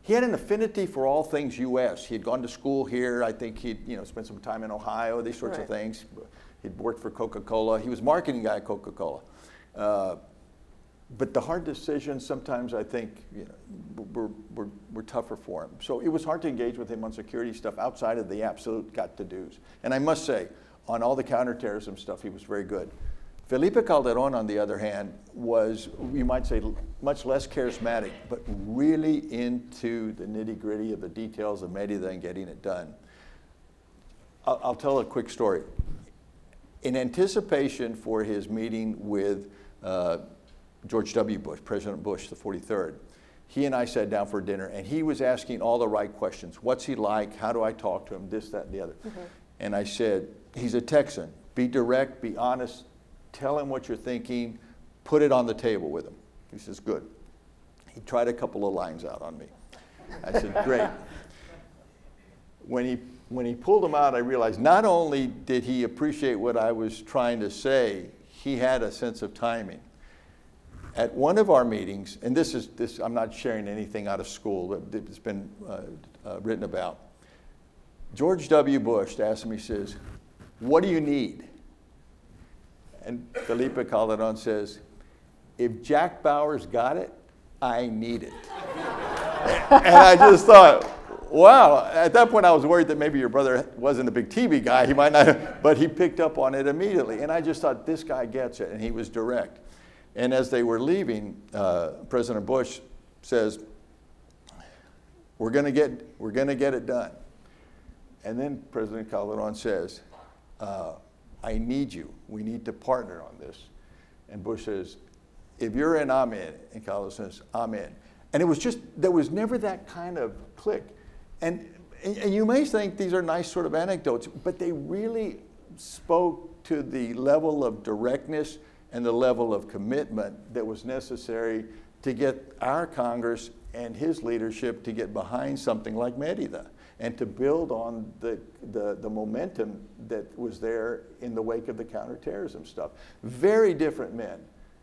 he had an affinity for all things U.S. He had gone to school here. I think he'd spent some time in Ohio, these sorts of things. He'd worked for Coca-Cola. He was marketing guy at Coca-Cola. But the hard decisions sometimes, I think, were tougher for him. So it was hard to engage with him on security stuff outside of the absolute got-to-dos. And I must say, on all the counterterrorism stuff, he was very good. Felipe Calderón, on the other hand, was, you might say, much less charismatic, but really into the nitty-gritty of the details of Mérida and getting it done. I'll tell a quick story. In anticipation for his meeting with George W. Bush, President Bush, the 43rd, he and I sat down for dinner, and he was asking all the right questions. What's he like? How do I talk to him? This, that, and the other. And I said, he's a Texan. Be direct, be honest. Tell him what you're thinking, put it on the table with him. He says, good. He tried a couple of lines out on me. I said, great. When when he pulled them out, I realized not only did he appreciate what I was trying to say, he had a sense of timing. At one of our meetings, and this I'm not sharing anything out of school, it's been written about. George W. Bush asked him, he says, "What do you need?" And Felipe Calderon says, "If Jack Bauer's got it, I need it." And I just thought, wow. At that point, I was worried that maybe your brother wasn't a big TV guy. He might not, but he picked up on it immediately. And I just thought, this guy gets it, and he was direct. And as they were leaving, President Bush says, we're going to get it done. And then President Calderon says, I need you. We need to partner on this. And Bush says, if you're in, I'm in. And Calderon says, I'm in. And it was just, there was never that kind of click. And you may think these are nice sort of anecdotes, but they really spoke to the level of directness and the level of commitment that was necessary to get our Congress and his leadership to get behind something like Mérida and to build on the momentum that was there in the wake of the counterterrorism stuff. Very different men.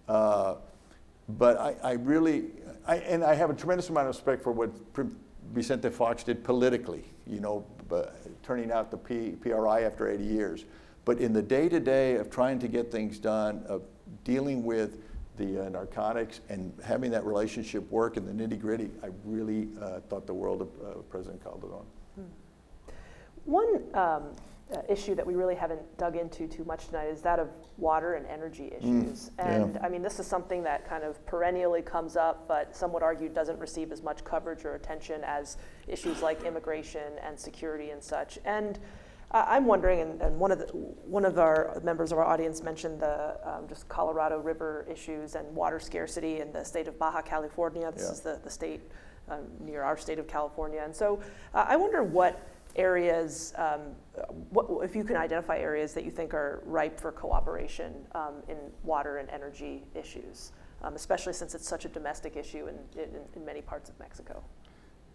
But I really have a tremendous amount of respect for what Vicente Fox did politically, turning out the PRI after 80 years. But in the day-to-day of trying to get things done, of dealing with the narcotics and having that relationship work in the nitty-gritty, I really thought the world of President Calderon. One issue that we really haven't dug into too much tonight is that of water and energy issues. And I mean, this is something that kind of perennially comes up, but some would argue doesn't receive as much coverage or attention as issues like immigration and security and such. And I'm wondering, and one of our members of our audience mentioned the just Colorado River issues and water scarcity in the state of Baja California. This is the state near our state of California. And so I wonder what areas, if you can identify areas that you think are ripe for cooperation in water and energy issues, especially since it's such a domestic issue in many parts of Mexico.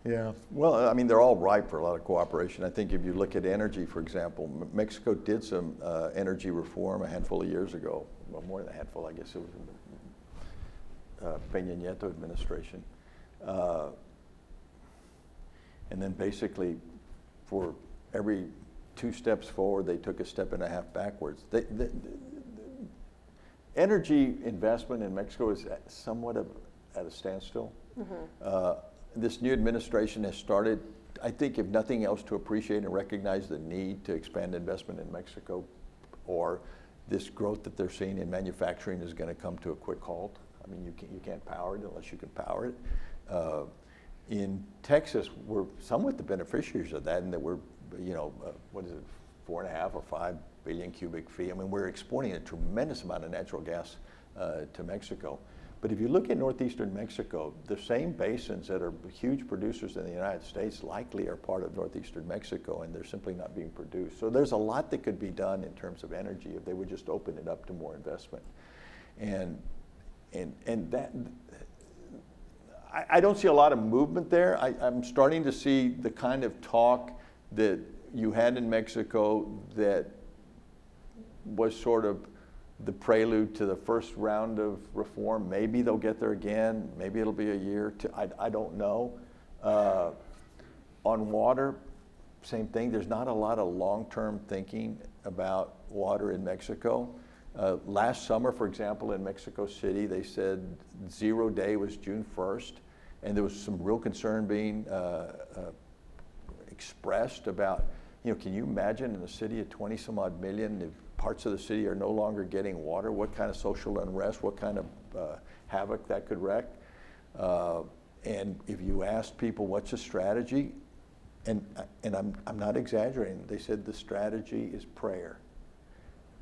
Yeah, well, I mean, they're all ripe for a lot of cooperation. I think if you look at energy, for example, Mexico did some energy reform a handful of years ago. Well, more than a handful, I guess it was in the Peña Nieto administration. And then basically, for every 2 steps forward, they took a step and a half backwards. The energy investment in Mexico is somewhat at a standstill. This new administration has started, I think, if nothing else, to appreciate and recognize the need to expand investment in Mexico, or this growth that they're seeing in manufacturing is going to come to a quick halt. I mean, you can't power it unless you can power it. In Texas, we're somewhat the beneficiaries of that, and that we're, 4.5 or 5 billion cubic feet. I mean, we're exporting a tremendous amount of natural gas to Mexico. But if you look at northeastern Mexico, the same basins that are huge producers in the United States likely are part of northeastern Mexico, and they're simply not being produced. So there's a lot that could be done in terms of energy if they would just open it up to more investment. And that, I don't see a lot of movement there. I'm starting to see the kind of talk that you had in Mexico that was sort of the prelude to the first round of reform. Maybe they'll get there again. Maybe it'll be a year. I don't know. On water, same thing. There's not a lot of long-term thinking about water in Mexico. Last summer, for example, in Mexico City, they said 0 day was June 1st, and there was some real concern being expressed about, can you imagine in a city of 20 some odd million, if parts of the city are no longer getting water, what kind of social unrest, what kind of havoc that could wreak? And if you asked people what's the strategy, and I'm not exaggerating, they said the strategy is prayer.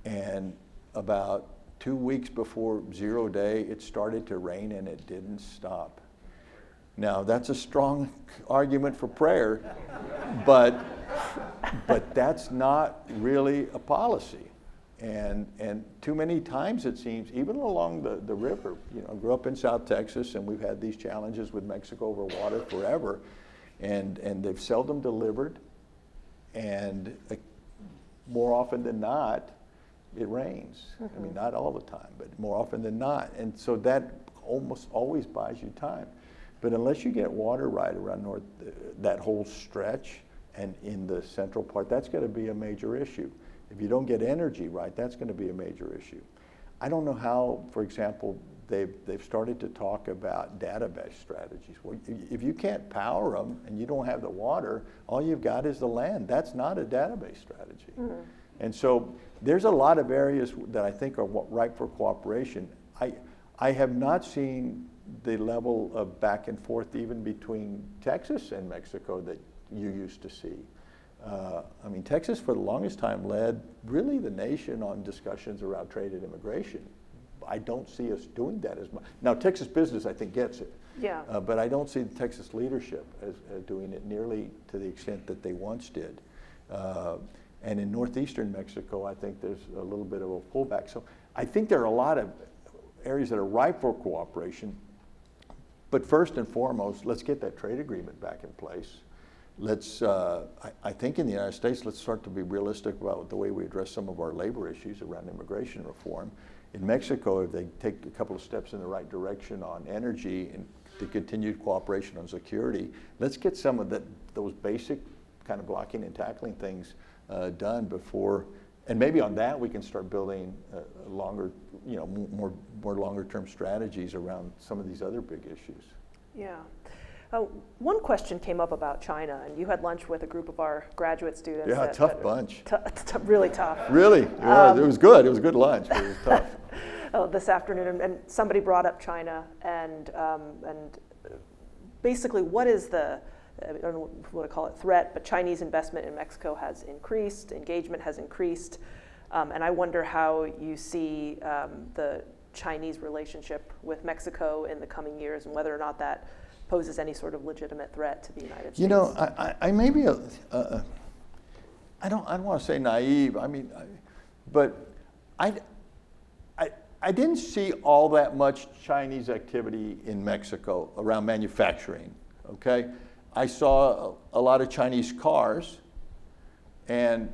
And about 2 weeks before 0 day, it started to rain and it didn't stop. Now, that's a strong argument for prayer, but that's not really a policy. And too many times it seems, even along the river, I grew up in South Texas, and we've had these challenges with Mexico over water forever, and they've seldom delivered. And more often than not, it rains. I mean, not all the time, but more often than not. And so that almost always buys you time. But unless you get water right around that whole stretch and in the central part, that's going to be a major issue. If you don't get energy right, that's going to be a major issue. I don't know how, for example, they've started to talk about database strategies. Well, if you can't power them and you don't have the water, all you've got is the land. That's not a database strategy. Mm-hmm. And so there's a lot of areas that I think are ripe for cooperation. I have not seen the level of back and forth even between Texas and Mexico that you used to see. I mean, Texas for the longest time led really the nation on discussions around trade and immigration. I don't see us doing that as much. Now, Texas business, I think, gets it. Yeah. But I don't see the Texas leadership as doing it nearly to the extent that they once did. And in northeastern Mexico, I think there's a little bit of a pullback. So I think there are a lot of areas that are ripe for cooperation. But first and foremost, let's get that trade agreement back in place. Let's, I think in the United States, let's start to be realistic about the way we address some of our labor issues around immigration reform. In Mexico, if they take a couple of steps in the right direction on energy and the continued cooperation on security, let's get some of those basic kind of blocking and tackling things done before, and maybe on that we can start building longer, more longer-term strategies around some of these other big issues. Yeah. One question came up about China, and you had lunch with a group of our graduate students. Yeah, tough bunch. Really tough. Really, it was. It was good. It was a good lunch, but it was tough. This afternoon, and somebody brought up China, and basically, what is the, I don't know what to call it, threat, but Chinese investment in Mexico has increased, engagement has increased, and I wonder how you see the Chinese relationship with Mexico in the coming years, and whether or not that poses any sort of legitimate threat to the United States. You know, I may be I don't want to say naive. I mean, but I didn't see all that much Chinese activity in Mexico around manufacturing. Okay, I saw a lot of Chinese cars, and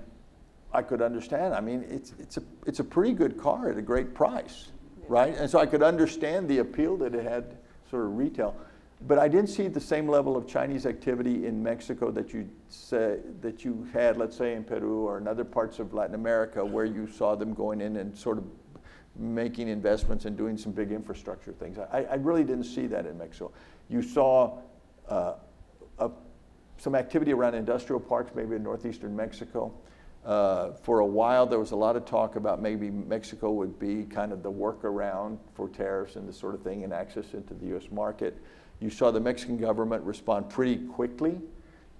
I could understand. I mean, it's a pretty good car at a great price, right? And so I could understand the appeal that it had, sort of retail. But I didn't see the same level of Chinese activity in Mexico that you had, let's say, in Peru or in other parts of Latin America, where you saw them going in and sort of making investments and doing some big infrastructure things. I really didn't see that in Mexico. You saw some activity around industrial parks, maybe in northeastern Mexico. For a while, there was a lot of talk about maybe Mexico would be kind of the workaround for tariffs and this sort of thing and access into the U.S. market. You saw the Mexican government respond pretty quickly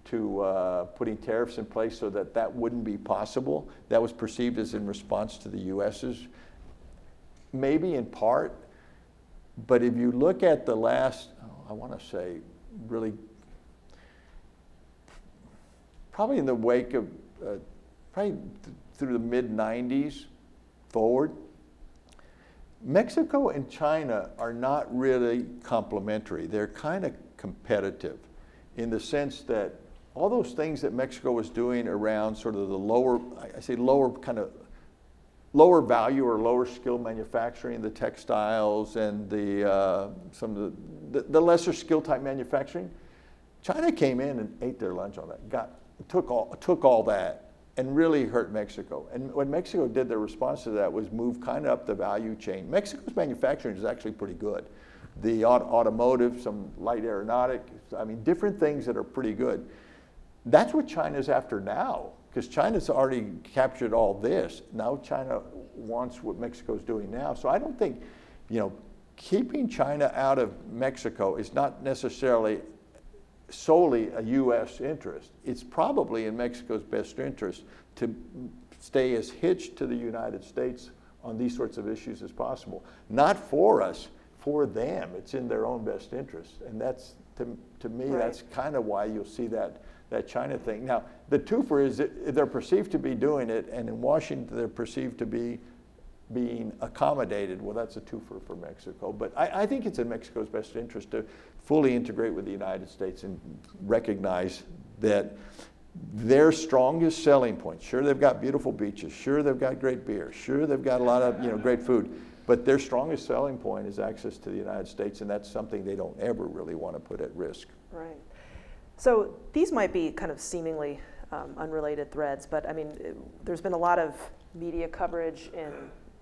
to putting tariffs in place so that wouldn't be possible. That was perceived as in response to the U.S.'s, maybe in part. But if you look at the last, I want to say, really, probably in the wake of, probably through the mid-90s forward, Mexico and China are not really complementary. They're kind of competitive in the sense that all those things that Mexico was doing around sort of the lower, I say lower kind of lower value or lower skill manufacturing, the textiles and the some of the lesser skill type manufacturing, China came in and ate their lunch on that. Took all that and really hurt Mexico. And what Mexico did, their response to that was move kind of up the value chain. Mexico's manufacturing is actually pretty good. The automotive, some light aeronautic, I mean, different things that are pretty good. That's what China's after now, because China's already captured all this. Now China wants what Mexico's doing now. So I don't think, keeping China out of Mexico is not necessarily solely a U.S. interest. It's probably in Mexico's best interest to stay as hitched to the United States on these sorts of issues as possible. Not for us, for them. It's in their own best interest. And that's, to me, right. That's kind of why you'll see that China thing. Now, the twofer is that they're perceived to be doing it, and in Washington they're perceived to be being accommodated. Well, that's a twofer for Mexico. But I think it's in Mexico's best interest to fully integrate with the United States and recognize that their strongest selling point, sure they've got beautiful beaches, sure they've got great beer, sure they've got a lot of great food, but their strongest selling point is access to the United States, and that's something they don't ever really want to put at risk. Right. So these might be kind of seemingly unrelated threads, but I mean, there's been a lot of media coverage in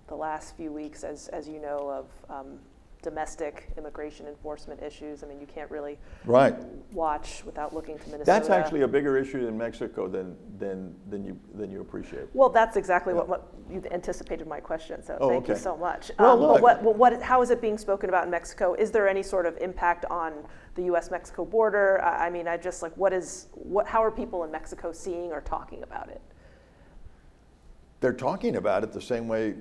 the last few weeks, as you know, of domestic immigration enforcement issues. I mean, you can't really watch without looking to Minnesota. That's actually a bigger issue in Mexico than you appreciate. Well, that's exactly what you anticipated my question. So thank you so much. Well, look, how is it being spoken about in Mexico? Is there any sort of impact on the U.S.-Mexico border? I mean, I just how are people in Mexico seeing or talking about it? They're talking about it the same way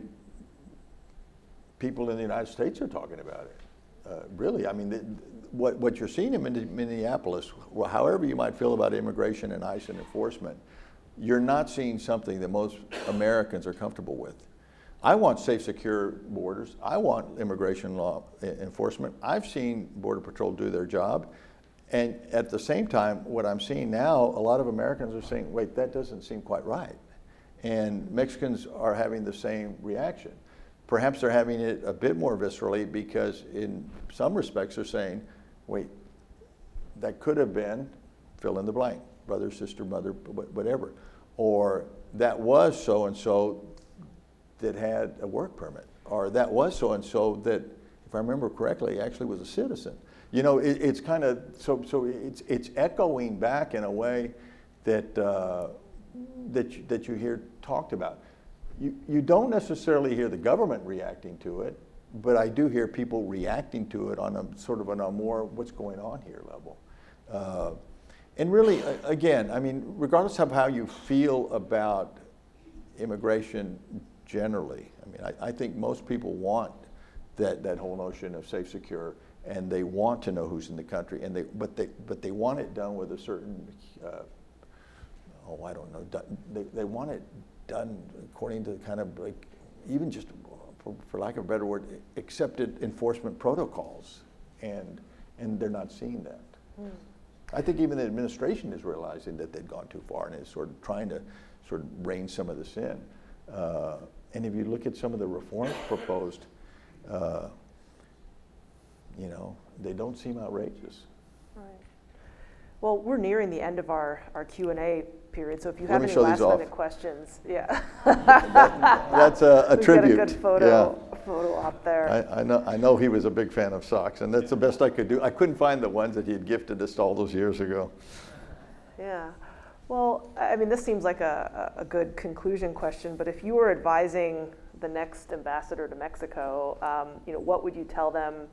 people in the United States are talking about it. Really, I mean, what you're seeing in Minneapolis, well, however you might feel about immigration and ICE and enforcement, you're not seeing something that most Americans are comfortable with. I want safe, secure borders. I want immigration law enforcement. I've seen Border Patrol do their job. And at the same time, what I'm seeing now, a lot of Americans are saying, wait, that doesn't seem quite right. And Mexicans are having the same reaction. Perhaps they're having it a bit more viscerally because in some respects they're saying, wait, that could have been fill in the blank, brother, sister, mother, whatever. Or that was so-and-so that had a work permit. Or that was so-and-so that, if I remember correctly, actually was a citizen. You know, it's kind of, so it's echoing back in a way that, that you hear talked about. You don't necessarily hear the government reacting to it, but I do hear people reacting to it on a sort of on a more what's going on here level. And really, again, I mean, regardless of how you feel about immigration generally, I mean, I think most people want that whole notion of safe, secure, and they want to know who's in the country, and but they want it done with a certain, I don't know, they want it done according to kind of like, even just for lack of a better word, accepted enforcement protocols, and they're not seeing that. I think even the administration is realizing that they've gone too far and is sort of trying to sort of rein some of this in. And if you look at some of the reforms proposed, you know, they don't seem outrageous. Right. Well, we're nearing the end of our Q&A period, so if you have any last minute questions, yeah. That's a tribute. Get a good photo up there. I know he was a big fan of socks, and that's the best I could do. I couldn't find the ones that he had gifted us all those years ago. Yeah. Well, I mean, this seems like a good conclusion question, but if you were advising the next ambassador to Mexico, you know, what would you tell them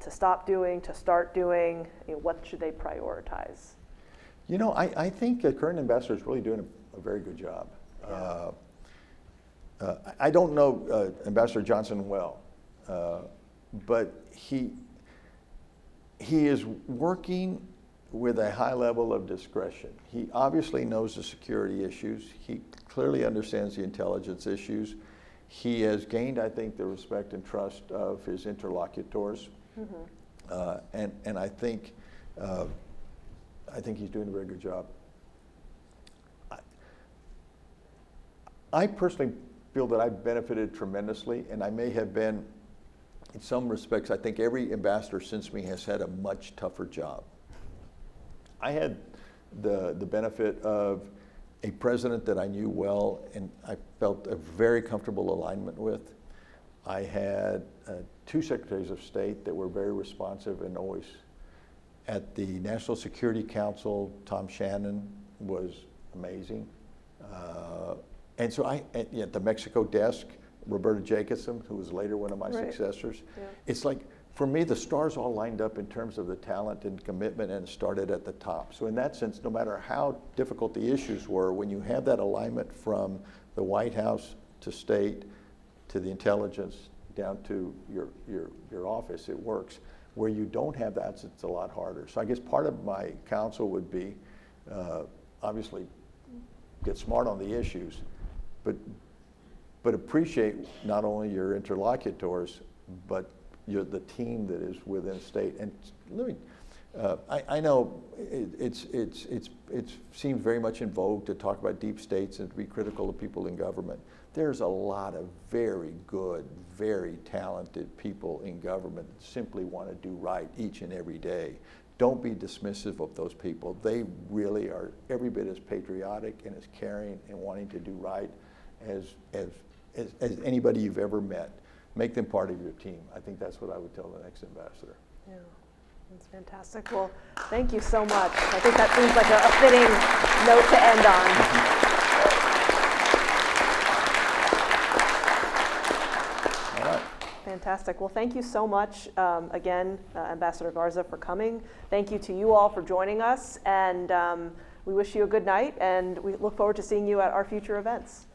to stop doing, to start doing? You know, what should they prioritize? You know, I think the current ambassador is really doing a very good job. Yeah. I don't know Ambassador Johnson well, but he is working with a high level of discretion. He obviously knows the security issues. He clearly understands the intelligence issues. He has gained, I think, the respect and trust of his interlocutors. Mm-hmm. And I think he's doing a very good job. I personally feel that I've benefited tremendously, and I may have been, in some respects, I think every ambassador since me has had a much tougher job. I had the benefit of a president that I knew well and I felt a very comfortable alignment with. I had two secretaries of state that were very responsive and always at the National Security Council. Tom Shannon was amazing. And so at the Mexico desk, Roberta Jacobson, who was later one of my successors. Yeah. It's like, for me, the stars all lined up in terms of the talent and commitment and started at the top. So in that sense, no matter how difficult the issues were, when you have that alignment from the White House to state to the intelligence down to your office, it works. Where you don't have that, it's a lot harder. So I guess part of my counsel would be, obviously, get smart on the issues, but appreciate not only your interlocutors, but the team that is within state. And I know it seems very much in vogue to talk about deep states and to be critical of people in government. There's a lot of very good, very talented people in government that simply want to do right each and every day. Don't be dismissive of those people. They really are every bit as patriotic and as caring and wanting to do right as anybody you've ever met. Make them part of your team. I think that's what I would tell the next ambassador. Yeah, that's fantastic. Well, thank you so much. I think that seems like a fitting note to end on. Fantastic. Well, thank you so much again, Ambassador Garza, for coming. Thank you to you all for joining us, and we wish you a good night, and we look forward to seeing you at our future events.